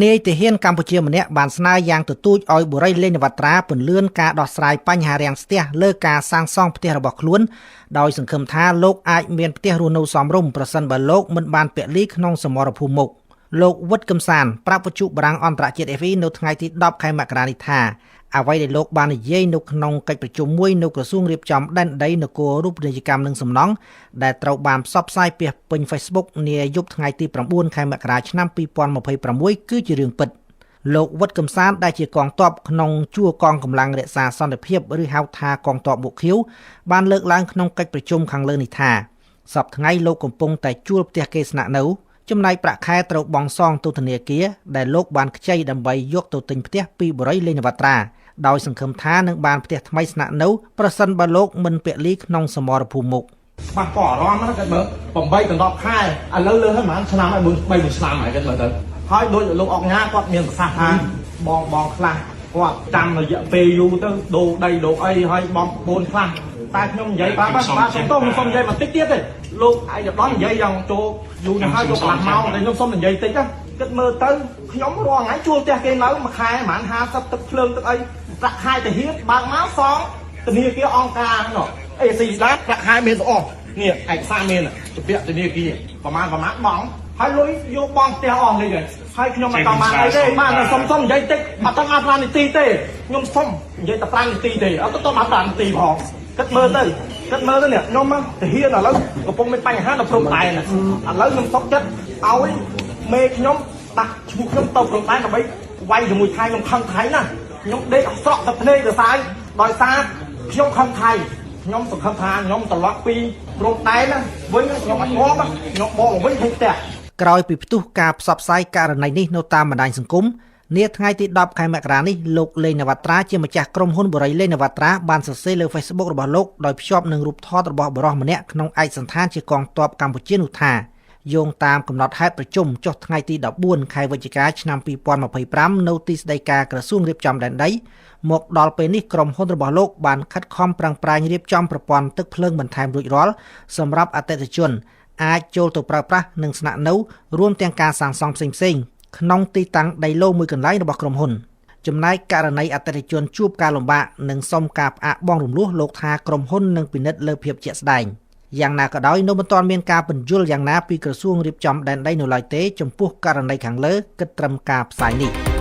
នាយទាហានកម្ពុជាម្នាក់បានស្នើយ៉ាងទទូចឲ្យបុរីលេងនវត្រាពន្លឿនការដោះស្រាយបញ្ហារាំងស្ទះលើការសាងសង់ផ្ទះរបស់ខ្លួនដោយសង្ឃឹមថាលោកអាចមានផ្ទះរស់នៅសមរម្យប្រសិនបើលោកមិនបានពលីក្នុងសមរភូមិមុខលោកវុតកឹមសានប្រាប់វិទ្យុបារាំងអន្តរជាតិ FE នៅថ្ងៃទី10ខែមករានេះថាអ្វីដែលលោកបាននិយាយនៅក្នុងកិច្ចប្រជុំមួយនៅក្រសួងរៀបចំដែនដីនគររូបនីយកម្មនិងសំណង់ដែលត្រូវបានផ្សព្វផ្សាយពាសពេញ Facebook នាយប់ថ្ងៃទី9ខែមករាឆ្នាំ2026គឺជារឿងពិតលោកវុតកឹមសានដែលជាកងទ័ពក្នុងជួរកងកម្លាំងរក្សាសន្តិភាពឬហៅថាកងទ័ពមុខខៀវបានលើកឡើងក្នុងកិច្ចប្រជុំខាងលើនេះថាសប្តាហ៍ថ្ងៃលោកកំពុងតែជួលផ្ទះគេស្នាក់នៅចំណែកប្រាក់ខែត្រូវបង់សងទៅធនាគារដែលលោកបានខ្ចីដើម្បីយកទៅទិញផ្ទះពីបុរីលេងនវត្រាដោយសង្ឃឹមថានឹងបានផ្ទះថ្មីស្នាក់នៅប្រសិនបើលោកមិនពលីក្នុងសមរភូមិមុខបាក់ក៏អារម្មណ៍ណាគាត់មើល8ដល់10ខែឥឡូវលើហើយប្រហែលឆ្នាំហើយ3ឆ្នាំហើយគាត់មើលទៅហើយដូចលោកអុកញ៉ាគាត់មានប្រសាសន៍ថាបងខ្លះគាត់ចាំរយៈពេលយូរទៅដូរដីដូរអីហើយបងប្អូនខ្លះតែខ្ញុំនិយាយបាទសុំនិយាយបន្តិចទៀតទេលោកឯកឧត្តមនិយាយយ៉ាងចូលយូរណាស់ហើយចូលកន្លះម៉ោងតែខ្ញុំសុំនិយាយតិចណាគិតមើលទៅខ្ញុំរាល់ថ្ងៃជួលផ្ទះគេនៅមួយខែប្រហែល50ទឹកភ្លើងទឹកអីប្រាក់ខែតាហៀបបើកមកសងធនាគារអង្គការនោះអេស៊ីស្ដាប់ប្រាក់ខែមានស្អស់នេះឯកសារមានជំពាក់ធនាគារប្រមាណបងហើយលុយយកបងផ្ទះអស់នេះហើយខ្ញុំមិនតាមបានអីទេបានសុំនិយាយតិចអត់ដល់5នាទីទេខ្ញុំសុំនិយាយតែ5នាទីទេអត់ទៅដល់5នាទីផងគិតមើលទៅនេះខ្ញុំទៅហ៊ានឥឡូវកំពុងមានបញ្ហាដល់ព្រំដែនឥឡូវខ្ញុំសុកចិត្តឲ្យមេខ្ញុំដាក់ឈ្មោះខ្ញុំទៅព្រំដែនដើម្បីវាយជាមួយថៃខ្ញុំខឹងថៃណាខ្ញុំដេកអស្រក់តែភ្នែកទៅសាយដោយសារខ្ញុំខឹងថៃខ្ញុំសង្ឃឹមថាខ្ញុំត្រឡប់ពីព្រំដែនណាវិញខ្ញុំអត់ងាប់ខ្ញុំបងវិញទៅផ្ទះក្រោយពីផ្ទុះការផ្សព្វផ្សាយករណីនេះនៅតាមបណ្ដាញសង្គមនាថ្ងៃទី10ខែមករានេះលោកលេងនវត្រាជាម្ចាស់ក្រុមហ៊ុនបុរីលេងនវត្រាបានសរសេរលើ Facebook របស់លោកដោយភ្ជាប់នឹងរូបថតរបស់បុរសម្នាក់ក្នុងឯកសណ្ឋានជាកងទ័ពកម្ពុជានោះថាយោងតាមកំណត់ហេតុប្រជុំចុះថ្ងៃទី14ខែវិច្ឆិកាឆ្នាំ2025នៅទីស្តីការក្រសួងរៀបចំដែនដីមកដល់ពេលនេះក្រុមហ៊ុនរបស់លោកបានខិតខំប្រឹងប្រែងរៀបចំប្រព័ន្ធទឹកភ្លើងបន្ថែមរួចរាល់សម្រាប់អតិថិជនអាចចូលទៅប្រើប្រាស់និងស្នាក់នៅរួមទាំងការសាងសង់ផ្សេងៗក្នុងទីតាំងដីឡូមួយកន្លែងរបស់ក្រុមហ៊ុនចំណែកករណីអតិថិជនជួបការលំបាកនិងសុំការផ្អាកបង់រំលោះលោកថាក្រុមហ៊ុននឹងពិនិត្យលើភាពជាក់ស្ដែងយ៉ាងណាក៏ដោយនៅមិនទាន់មានការពន្យល់យ៉ាងណាពីក្រសួងរៀបចំដែនដីនៅឡើយទេចំពោះករណីខាងលើគិតត្រឹមការផ្សាយនេះ